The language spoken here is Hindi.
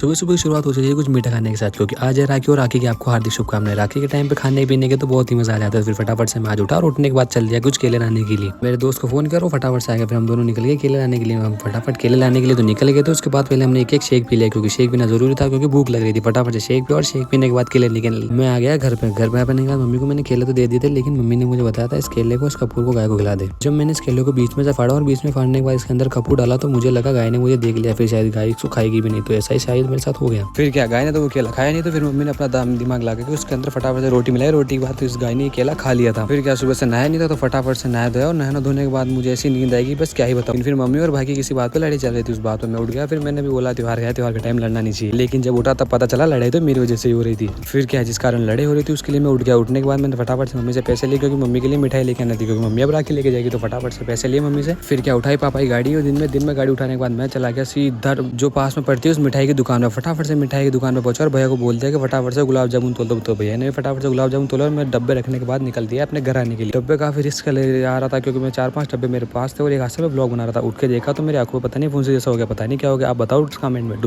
सुबह सुबह की शुरुआत हो जाती है कुछ मीठा खाने के साथ, क्योंकि आज है राखी और राखी की आपको हार्दिक शुभकामनाएं। राखी के टाइम पे खाने पीने के तो बहुत ही मजा आ जाता है। फिर फटाफट से मैं आज उठा और उठने के बाद चल दिया कुछ केले लाने के लिए। मेरे दोस्त को फोन किया और फटाफट से आ गया। फिर हम दोनों निकल गए केले लाने के लिए। हम फटाफट केले लाने के लिए तो निकल गए थे। उसके बाद पहले हमने एक शेक पी लिया, क्योंकि शेक पीना जरूरी था, क्योंकि भूख लग रही थी। फटाफट से शेक पिया और शेक पीने के बाद केले निकल मैं आ गया घर पे। घर पे आने के बाद मम्मी को मैंने केले तो दे दिए थे, लेकिन मम्मी ने मुझे बताया था इस केले को इस कपूर को गाय को खिला दे। जब मैंने इस केले को बीच में से फाड़ा और बीच में फाड़ने के बाद इसके अंदर कपूर डाला तो मुझे लगा गाय ने मुझे देख लिया, फिर शायद गाय इसको खाएगी भी नहीं। तो ऐसा ही शायद मेरे साथ हो गया। फिर क्या, गाय ने तो वो केला खाया नहीं, तो फिर मम्मी ने अपना दिमाग लगा के उसके अंदर फटाफट से रोटी मिलाई। रोटी के बाद तो इस गाय ने केला खा लिया था। फिर क्या, सुबह से नहाया नहीं था, तो फटाफट से नहाया धोया और नहाना धोने के बाद मुझे ऐसी नींद आएगी बस क्या ही बताऊं। फिर मम्मी और भाई की किसी बात पर लड़ाई चल रही थी, उस बात पर मैं उठ गया। फिर मैंने भी बोला त्योहार है, त्योहार के टाइम लड़ना नहीं चाहिए, लेकिन जब उठा तब पता चला लड़ाई तो मेरी वजह से ही हो रही थी। फिर क्या, जिस कारण लड़ाई हो रही थी उसके लिए मैं उठ गया। उठने के बाद मैंने फटाफट से मम्मी से पैसे लिए, क्योंकि मम्मी के लिए मिठाई लेके आना थी, क्योंकि मम्मी अब राखी लेके जाएगी। तो फटाफट से पैसे लिए मम्मी से। फिर क्या, उठाई पापा की गाड़ी और दिन में गाड़ी उठाने के बाद मैं चला गया सीधा जो पास में पड़ती है उस मिठाई की दुकान में। फटाफट से मिठाई की दुकान में पहुंचा और भैया को बोल दिया कि फटाफट से गुलाब जामुन तोल दो। तो भैया ने फटाफट से गुलाब जामुन तोला और मैं डब्बे रखने के बाद निकल दिया अपने घर आने के लिए। डब्बे काफी रिस्क ले आ रहा था, क्योंकि मैं 4-5 डब्बे मेरे पास थे और एक हाथ से मैं ब्लॉग बना रहा था। उठ के देखा तो मेरी आंखों में पता नहीं फुंसी जैसा हो गया, पता नहीं क्या हो गया। आप बताओ कमेंट में।